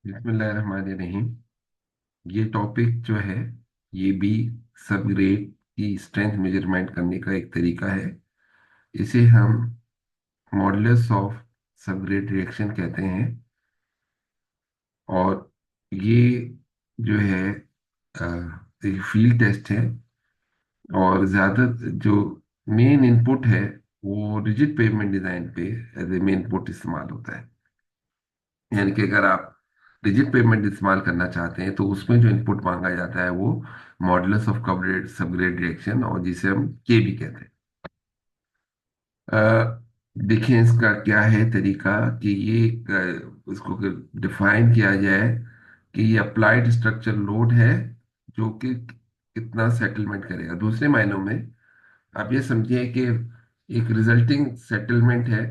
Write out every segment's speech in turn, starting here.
बिस्मिल्लाहिर्रहमानिर्रहीम। ये टॉपिक जो है, ये भी सब ग्रेड की स्ट्रेंथ मेजरमेंट करने का एक तरीका है। इसे हम मॉडुलस ऑफ सब ग्रेड रिएक्शन कहते हैं। और ये जो है एक फील्ड टेस्ट है। और ज़्यादा जो मेन इनपुट है वो रिजिड पेवमेंट डिज़ाइन पे एज ए मेन इनपुट इस्तेमाल होता है। यानी कि अगर आप रिजिड पेमेंट इस्तेमाल करना चाहते हैं तो उसमें जो इनपुट मांगा जाता है वो modulus of coverage subgrade reaction, और जिसे हम के भी कहते हैं। देखिए इसका क्या है तरीका कि ये इसको डिफाइन किया जाए कि ये अप्लाइड स्ट्रक्चर लोड है जो कि कितना सेटलमेंट करेगा। दूसरे मायनों में आप ये समझिए कि एक रिजल्टिंग सेटलमेंट है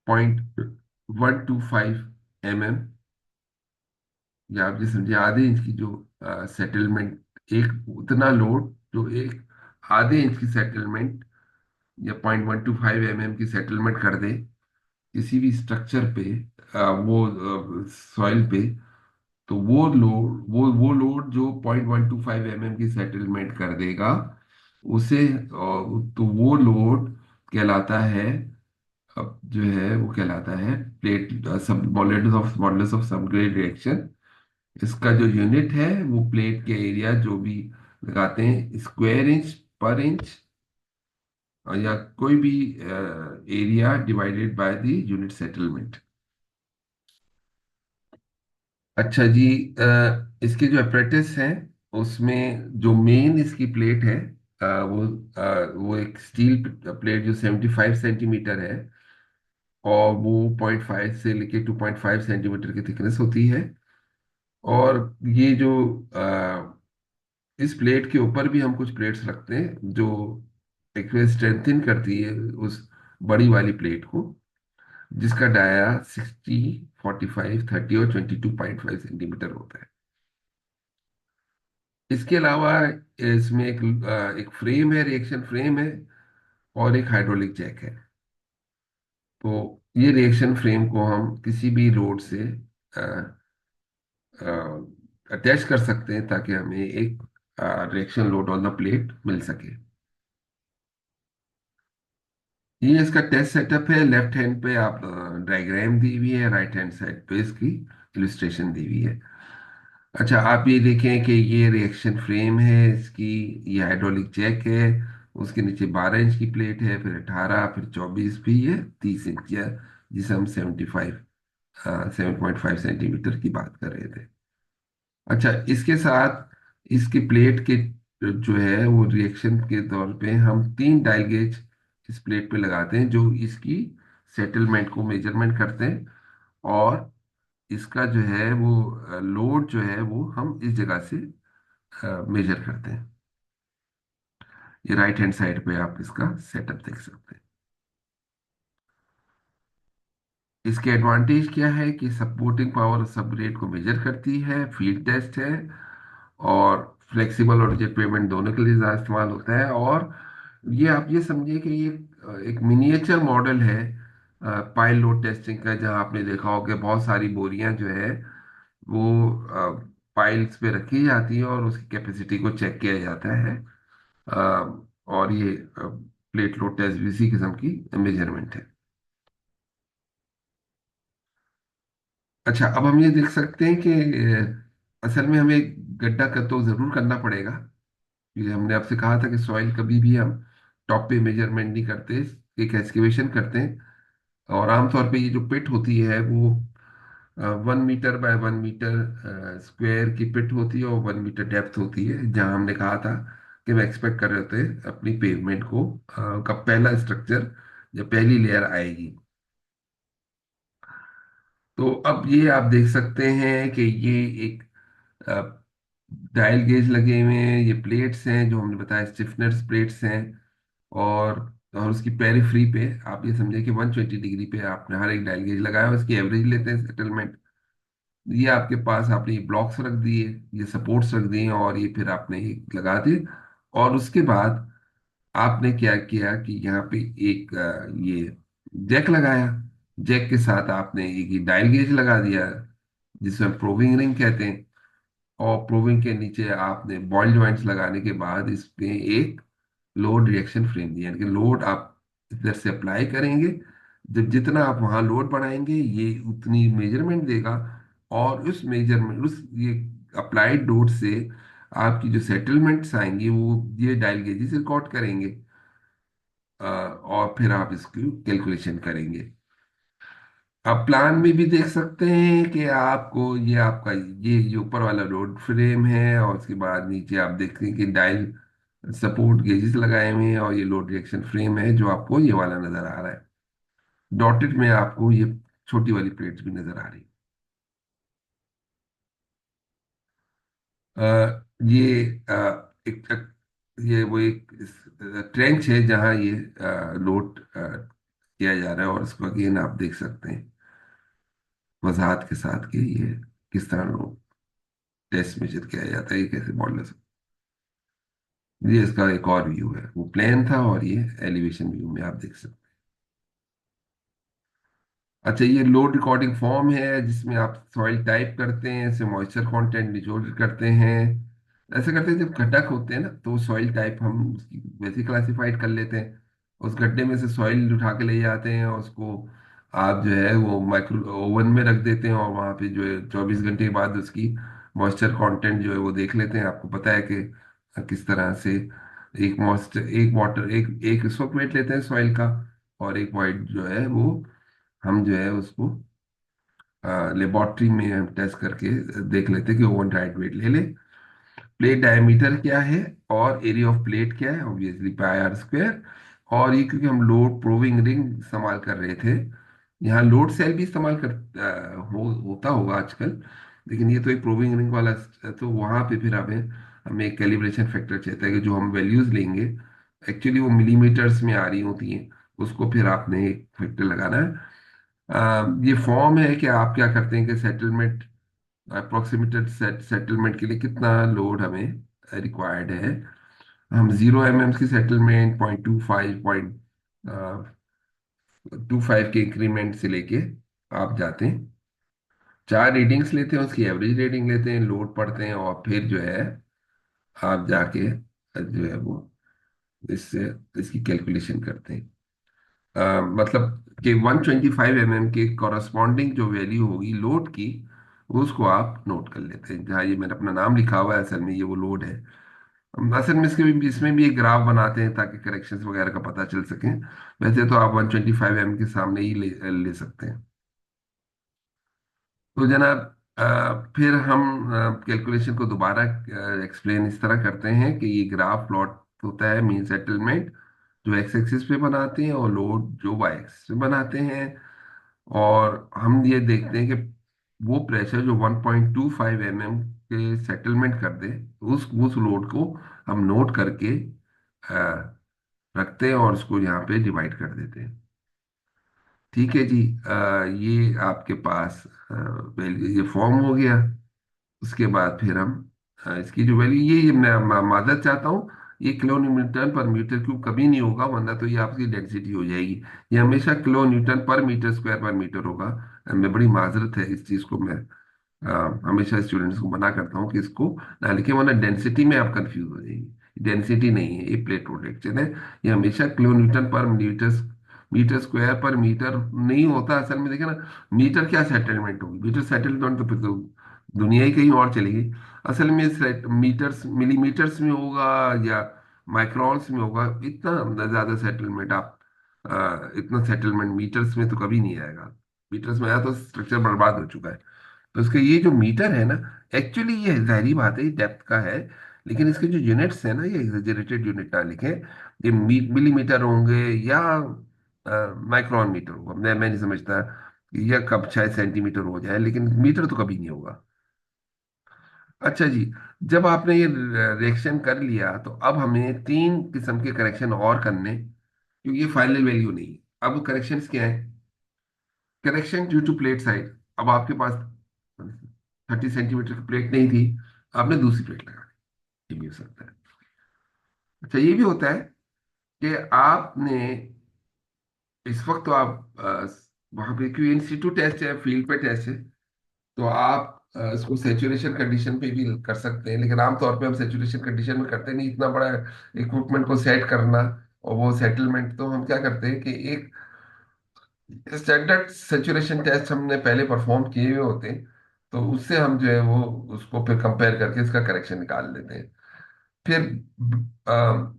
0.125 mm, या आप ये समझिए आधे इंच की जो सेटलमेंट, एक उतना लोड जो एक आधे इंच की सेटलमेंट या 0.125 mm की सेटलमेंट कर दे किसी भी स्ट्रक्चर पे, वो सॉइल पे। तो वो लोड जो 0.125 mm की सेटलमेंट कर देगा उसे, तो वो लोड कहलाता है, अब जो है वो कहलाता है प्लेट सब मॉडुलस ऑफ सबग्रेड रिएक्शन। इसका जो यूनिट है वो प्लेट के एरिया जो भी लगाते हैं, स्क्वायर इंच पर इंच, या कोई भी area divided by the unit settlement. अच्छा जी। इसके जो अप्रेटिस है उसमें जो मेन इसकी प्लेट है, वो एक स्टील प्लेट जो 75 सेंटीमीटर है, और वो 0.5 से लेके 2.5 सेंटीमीटर की थिकनेस होती है। और ये जो इस प्लेट के ऊपर भी हम कुछ प्लेट्स रखते हैं जो एक स्ट्रेंथिन करती है उस बड़ी वाली प्लेट को, जिसका डाया 60, 45, 30 और 22.5 सेंटीमीटर होता है। इसके अलावा इसमें एक फ्रेम है, रिएक्शन फ्रेम है, और एक हाइड्रोलिक जैक है। तो ये रिएक्शन फ्रेम को हम किसी भी लोड से अटैच कर सकते हैं ताकि हमें एक reaction load on the plate मिल सके। ये इसका टेस्ट सेटअप है। लेफ्ट हैंड पे आप डायग्राम दी हुई है, राइट हैंड साइड पे इसकी इलिस्ट्रेशन दी हुई है। अच्छा, आप ये देखें कि ये रिएक्शन फ्रेम है इसकी, ये हाइड्रोलिक जैक है, उसके नीचे 12 इंच की प्लेट है, फिर 18, फिर 24 भी है, 30 इंच है, जिसे हम 7.5 सेंटीमीटर की बात कर रहे थे। अच्छा, इसके साथ इसकी प्लेट के जो है वो रिएक्शन के तौर पे हम 3 डायल गेज इस प्लेट पे लगाते हैं जो इसकी सेटलमेंट को मेजरमेंट करते हैं। और इसका जो है वो लोड जो है वो हम इस जगह से मेजर करते हैं। ये राइट हैंड साइड पे आप इसका सेटअप देख सकते हैं। इसके एडवांटेज क्या है कि सपोर्टिंग पावर सब रेट को मेजर करती है, फील्ड टेस्ट है, और फ्लेक्सिबल और रिजिड पेमेंट दोनों के लिए ज़्यादा इस्तेमाल होता है। और ये आप ये समझिए कि ये एक मिनिएचर मॉडल है पाइल लोड टेस्टिंग का, जहां आपने देखा होगा कि बहुत सारी बोरियां जो है वो पाइल्स पे रखी जाती है और उसकी कैपेसिटी को चेक किया जाता है। और ये प्लेट लोड टेस्ट भी इसी किस्म की मेजरमेंट है। अच्छा, अब हम ये देख सकते हैं कि असल में हमें गड्ढा कर तो जरूर करना पड़ेगा। ये हमने आपसे कहा था कि सॉइल कभी भी हम टॉप पे मेजरमेंट नहीं करते, एक एक्सकेवेशन करते हैं। और आमतौर पे ये जो पिट होती है वो 1 मीटर बाय 1 मीटर स्क्वायर की पिट होती है, और 1 मीटर डेप्थ होती है, जहां हमने कहा था कि हम एक्सपेक्ट कर रहे थे अपनी पेवमेंट को का पहला स्ट्रक्चर जब पहली लेयर आएगी। तो अब ये आप देख सकते हैं कि ये एक डायल गेज लगे हुए हैं, ये प्लेट्स हैं जो हमने बताया स्टिफनर्स प्लेट्स हैं। और और उसकी पेरिफ्री पे आप ये समझे कि 120 डिग्री पे आपने हर एक डायल गेज लगाया है, उसकी एवरेज लेते हैं सेटलमेंट। ये आपके पास आपने ये ब्लॉक्स रख दिए, ये सपोर्ट्स रख दिए, और ये फिर आपने ये लगा दिए। और उसके बाद आपने क्या किया कि यहाँ पे एक ये जैक लगाया। जैक के साथ आपने एक डायल गेज लगा दिया, जिसमें प्रोबिंग रिंग कहते हैं। और प्रोबिंग के नीचे आपने बॉल जॉइंट्स लगाने के बाद इसमें एक लोड रिएक्शन फ्रेम दिया, यानी कि लोड आप इधर से अप्लाई करेंगे। जब जितना आप वहां लोड बढ़ाएंगे ये उतनी मेजरमेंट देगा। और उस मेजरमेंट उस ये अप्लाइड लोड से आपकी जो सेटलमेंट्स आएंगी वो ये डायल गेजेस रिकॉर्ड करेंगे। और फिर आप इसकी कैलकुलेशन करेंगे। आप प्लान में भी देख सकते हैं कि आपको ये आपका ये ऊपर वाला लोड फ्रेम है, और उसके बाद नीचे आप देखते हैं कि डायल सपोर्ट गेजेस लगाए हुए हैं, और ये लोड रिएक्शन फ्रेम है जो आपको ये वाला नजर आ रहा है। डॉटेड में आपको ये छोटी वाली प्लेट्स भी नजर आ रही ये ये वो एक ट्रेंच है जहाँ ये लोड किया जा रहा है, और इसको अगेन आप देख सकते हैं वजाहत के साथ कि ये किस तरह लोड टेस्ट मेजर किया जाता है, ये कैसे मॉडल। ये इसका एक और व्यू है, वो प्लेन था और ये एलिवेशन व्यू में आप देख सकते हैं। अच्छा, ये लोड रिकॉर्डिंग फॉर्म है जिसमें आप सॉइल टाइप करते हैं, इसमें मॉइस्चर कंटेंट निचोड़ करते हैं। ऐसे करते हैं, जब घटक होते हैं ना तो सॉइल टाइप हम उसकी वैसे क्लासिफाइड कर लेते हैं। उस गड्ढे में से सॉइल उठा के ले जाते हैं, और उसको आप जो है वो माइक्रो ओवन में रख देते हैं, और वहाँ पे जो है 24 घंटे के बाद उसकी मॉइस्चर कंटेंट जो है वो देख लेते हैं। आपको पता है कि किस तरह से एक मॉइस्चर एक वाटर एक एक उसको वेट लेते हैं सॉइल का, और एक वाइट जो है वो हम जो है उसको लेबोरेटरी में हम टेस्ट करके देख लेते हैं कि ओवन डाइट वेट ले ले। प्लेट डायमीटर क्या है और एरिया ऑफ प्लेट क्या है, ऑब्वियसली पाई आर स्क्वायर। और ये क्योंकि हम लोड प्रूविंग रिंग इस्तेमाल कर रहे थे, यहाँ लोड सेल भी इस्तेमाल होता होगा आजकल, लेकिन ये तो एक प्रूविंग रिंग वाला तो वहाँ पे फिर हमें हमें एक कैलिब्रेशन फैक्टर चाहता है कि जो हम वैल्यूज लेंगे एक्चुअली वो मिलीमीटर्स में आ रही होती हैं, उसको फिर आपने एक फैक्टर लगाना है। ये फॉर्म है कि आप क्या करते हैं कि सेटलमेंट अप्रोक्सीमेटेड सेटलमेंट के लिए कितना लोड हमें रिक्वायर्ड है। हम 0 mm की सेटलमेंट 0.25 0.25 के इंक्रीमेंट से लेके आप जाते हैं, चार रीडिंग्स लेते हैं, उसकी एवरेज रीडिंग लेते हैं, लोड पढ़ते हैं, और फिर जो है आप जाके जो है वो इससे इसकी कैलकुलेशन करते हैं। मतलब कि 125 mm के कॉरस्पॉन्डिंग जो वैल्यू होगी लोड की, उसको आप नोट कर लेते हैं। जहाँ ये मैंने अपना नाम लिखा हुआ है, असल में ये वो लोड है। असल में इसमें भी एक ग्राफ बनाते हैं ताकि करेक्शंस वगैरह का पता चल सके। वैसे तो आप 125 mm के सामने ही ले सकते हैं। तो जनाब, फिर हम कैलकुलेशन को दोबारा एक्सप्लेन इस तरह करते हैं कि ये ग्राफ प्लॉट होता है मीन सेटलमेंट जो एक्स एक्सिस पे बनाते हैं, और लोड जो वाई एक्सिस पे बनाते हैं। और हम ये देखते हैं कि वो प्रेशर जो 1.25 mm के सेटलमेंट कर दे, उस लोड को हम नोट करके अ, रखते हैं, और उसको यहाँ पे डिवाइड कर देते हैं। ठीक है जी। ये आपके पास ये फॉर्म हो गया। उसके बाद फिर हम इसकी जो वैल्यू ये मैं मादत चाहता हूँ, ये किलो न्यूटन पर मीटर क्यूब कभी नहीं होगा, वरना तो ये आपकी डेंसिटी हो जाएगी। ये हमेशा किलो न्यूटन पर मीटर स्क्वायर पर मीटर होगा। मैं बड़ी माजरत है इस चीज़ को मैं हमेशा स्टूडेंट्स को मना करता हूँ कि इसको ना लिखे, वरना डेंसिटी में आप कंफ्यूज हो जाएंगे। डेंसिटी नहीं है, ये प्लेट प्रोटेक्शन है। ये हमेशा किलो न्यूटन पर मीटर मीटर स्क्वायर पर मीटर नहीं होता। असल में देखे ना, मीटर क्या सेटलमेंट होगी, मीटर सेटलमेंट तो फिर तो दुनिया ही कहीं और चलेगी। असल में मीटर्स मिलीमीटर्स में होगा या माइक्रोन्स में होगा। इतना ज्यादा सेटलमेंट आप इतना सेटलमेंट मीटर्स में तो कभी नहीं आएगा। मीटर्स में आया तो स्ट्रक्चर बर्बाद हो चुका है। तो इसका ये जो मीटर है ना, एक्चुअली ये जाहिर बात है डेप्थ का है, लेकिन इसके जो यूनिट्स है ना ये एग्जेजरेटेड यूनिट ना लिखे। ये मिलीमीटर होंगे या माइक्रोन मीटर होगा, मैं नहीं समझता। या कब शायद सेंटीमीटर हो जाए, लेकिन मीटर तो कभी नहीं होगा। अच्छा जी, जब आपने ये रिएक्शन कर लिया तो अब हमें तीन किस्म के करेक्शन और करने, क्योंकि ये फाइनल वैल्यू नहीं है। अब करेक्शंस क्या है? Correction due to plate size. अब आपके पास 30 सेंटीमीटर की प्लेट नहीं थी, आपने दूसरी प्लेट लगा दी, ये भी हो सकता है। अच्छा, ये भी होता है कि आपने इस वक्त तो आप वहां पे क्यों इंस्टीट्यूट टेस्ट है, फील्ड पे टेस्ट है, तो आप इसको सेचुरेशन कंडीशन पे भी कर सकते हैं, लेकिन आमतौर पे हम सेचुरेशन कंडीशन में करते नहीं, इतना बड़ा इक्विपमेंट को सेट करना। और वो सेटलमेंट तो हम क्या करते हैं कि एक स्टैंडर्ड सेचुरेशन टेस्ट हमने पहले परफॉर्म किए हुए होते हैं, तो उससे हम जो है वो उसको फिर कंपेयर करके इसका करेक्शन निकाल लेते हैं। फिर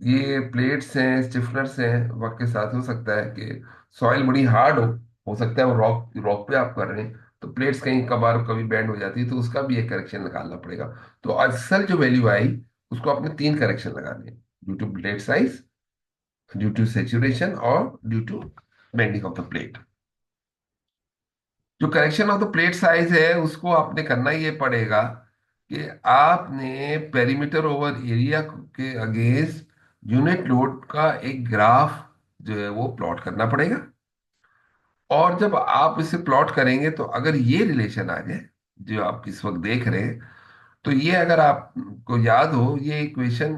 ये प्लेट्स हैं, स्टिफनर्स हैं, वक्त के साथ हो सकता है कि सॉइल बड़ी हार्ड हो सकता है वो रॉक रॉक पे आप कर रहे हैं, तो प्लेट्स कहीं कभार कभी बैंड हो जाती है, तो उसका भी एक करेक्शन निकालना पड़ेगा। तो असल जो वैल्यू आई, उसको आपने तीन करेक्शन लगाने हैं: due to plate size, due to saturation, और due to bending of the plate. जो correction of the plate size है उसको आपने करना ये पड़ेगा कि आपने पेरीमीटर ओवर एरिया के अगेंस्ट यूनिट लोड का एक ग्राफ जो है वो प्लॉट करना पड़ेगा। और जब आप इसे प्लॉट करेंगे तो अगर ये रिलेशन आ जाए जो आप इस वक्त देख रहे हैं, तो ये अगर आपको याद हो, ये इक्वेशन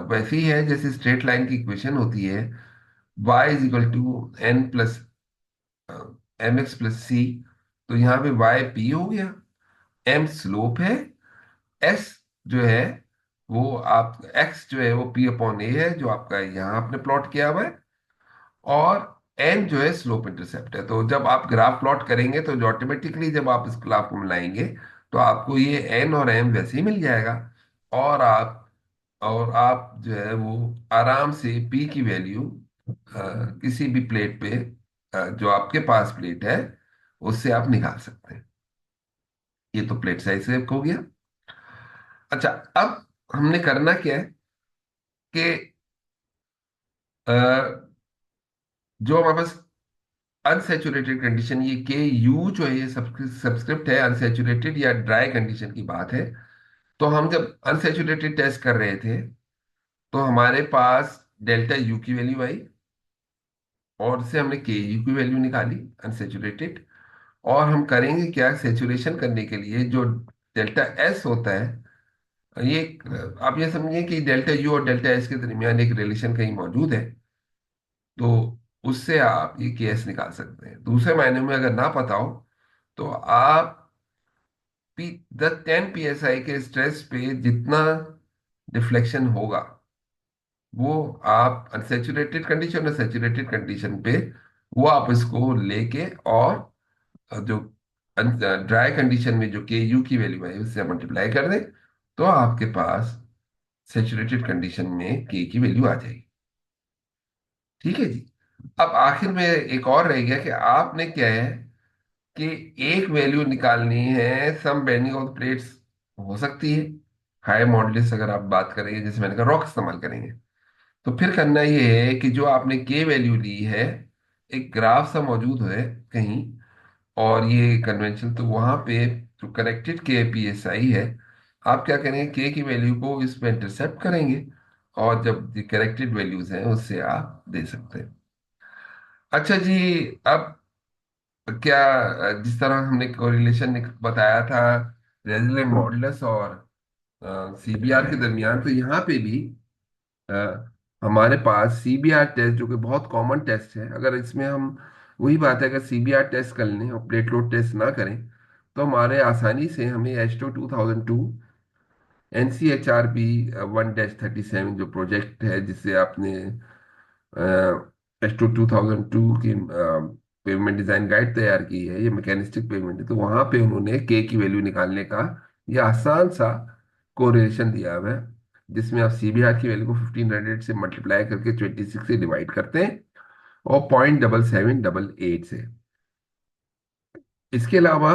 वैसी है जैसे स्ट्रेट लाइन की इक्वेशन होती है: y is equal to n plus m x plus c. तो यहाँ पे y p हो गया, m स्लोप है, s जो है वो आप x जो है वो p अपॉन ए है जो आपका यहाँ आपने प्लॉट किया हुआ है, और n जो है स्लोप इंटरसेप्ट है। तो जब आप ग्राफ प्लॉट करेंगे तो ऑटोमेटिकली जब आप इस ग्राफ को मिलाएंगे तो आपको ये n और m वैसे ही मिल जाएगा। और आप जो है वो आराम से p की वैल्यू किसी भी प्लेट पे जो आपके पास प्लेट है उससे आप निकाल सकते हैं। ये तो प्लेट साइज से हो गया। अच्छा, अब हमने करना क्या है कि अ, जो हमारे पास अनसेचुरेटेड कंडीशन, ये के यू जो है ये सब्सक्रिप्ट है, अनसेचुरेटेड या ड्राई कंडीशन की बात है। तो हम जब अनसेचुरेटेड टेस्ट कर रहे थे तो हमारे पास डेल्टा यू की वैल्यू आई, और उससे हमने के यू की वैल्यू निकाली अनसेचुरेटेड। और हम करेंगे क्या, सेचुरेशन करने के लिए जो डेल्टा एस होता है, ये आप ये समझिए कि डेल्टा यू और डेल्टा एस के दरमियान एक रिलेशन कहीं मौजूद है, तो उससे आप ये केस निकाल सकते हैं। दूसरे मायने में अगर ना पता हो तो आप पी 10 psi के स्ट्रेस पे जितना डिफ्लेक्शन होगा वो आप अनसेचुरेटेड कंडीशन और सेचुरेटेड कंडीशन पे वो आप इसको लेके और जो ड्राई कंडीशन में जो के यू की वैल्यू है उससे मल्टीप्लाई कर दें, तो आपके पास सेचुरेटेड कंडीशन में के की वैल्यू आ जाएगी। ठीक है जी। अब आखिर में एक और रह गया कि आपने क्या है कि एक वैल्यू निकालनी है सम बेंडिंग ऑफ प्लेट्स, हो सकती है हाई मॉडुलस, अगर आप बात करेंगे जैसे मैंने कहा रॉक इस्तेमाल करेंगे, तो फिर करना ये है कि जो आपने के वैल्यू ली है एक ग्राफ सा मौजूद है कहीं, और ये कन्वेंशन तो वहां पे जो करेक्टेड के पी एस आई है, आप क्या करेंगे के की वैल्यू को इसमें इंटरसेप्ट करेंगे, और जब करेक्टेड वैल्यूज हैं उससे आप दे सकते हैं। अच्छा जी, अब क्या जिस तरह हमने कोरिलेशन बताया था रेजोनेंट मॉडुलस और सीबीआर के दरमियान, तो यहाँ पे भी अ, हमारे पास सीबीआर टेस्ट जो कि बहुत कॉमन टेस्ट है, अगर इसमें हम वही बात है अगर सीबीआर टेस्ट कर लें और प्लेट लोड टेस्ट ना करें तो हमारे आसानी से हमें एच टू 2002 NCHRB 1-37 जो प्रोजेक्ट है जिससे आपने एच टू 2002 की पेमेंट डिजाइन गाइड तैयार की है, ये मैकेनिस्टिक पेमेंट है, तो वहां पे उन्होंने के की वैल्यू निकालने का ये आसान सा कोरिलेशन दिया हुआ है, जिसमें आप सीबीआर की वैल्यू को 1500 से मल्टीप्लाई करके 26 से डिवाइड करते हैं और 0.7788 से। इसके अलावा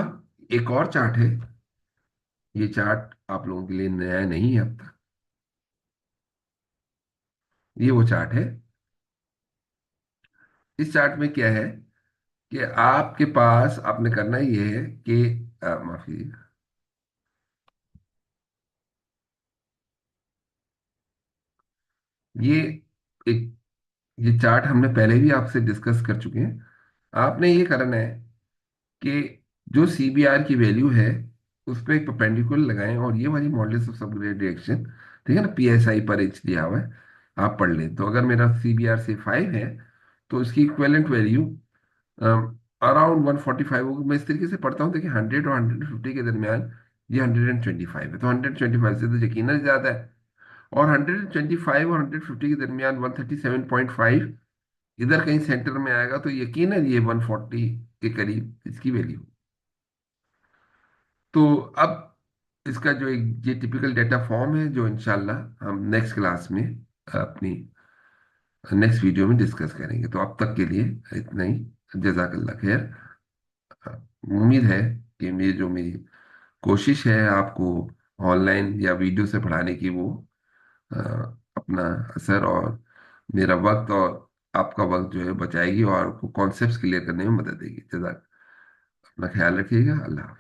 एक और चार्ट है, ये चार्ट आप लोगों के लिए नया नहीं है अब तक। ये वो चार्ट है, इस चार्ट में क्या है कि आपके पास आपने करना ये है कि माफी, ये एक ये चार्ट हमने पहले भी आपसे डिस्कस कर चुके हैं। आपने ये करना है कि जो सीबीआर की वैल्यू है उस पर एक परपेंडिकुलर लगाएं, और ये वाली मॉडुलस ऑफ सबग्रेड रिएक्शन, ठीक है ना, पीएसआई पर इंच दिया हुआ है, आप पढ़ लें। तो अगर मेरा सीबीआर से 5 है तो उसकी इक्विवेलेंट वैल्यू अराउंड 145 होगी। मैं इस तरीके से पढ़ता हूँ, देखिए 100 और 150 के दरमियान ये 125 है, तो 125 से तो यकीनन ज्यादा है। और 125 और 150 के दरमियान 137.5 इधर कहीं सेंटर में आएगा, तो यकीनन ये 140 के करीब इसकी वैल्यू। तो अब इसका जो एक ये टिपिकल डेटा फॉर्म है, जो इंशाल्लाह हम नेक्स्ट क्लास में अपनी नेक्स्ट वीडियो में डिस्कस करेंगे। तो अब तक के लिए इतना ही। जजाकल्ला खैर। उम्मीद है कि मेरी कोशिश है आपको ऑनलाइन या वीडियो से पढ़ाने की, वो अ, अपना असर और मेरा वक्त और आपका वक्त जो है बचाएगी और आपको कॉन्सेप्ट्स क्लियर करने में मदद देगी। जजाक। अपना ख्याल रखिएगा। अल्लाह हाफिज।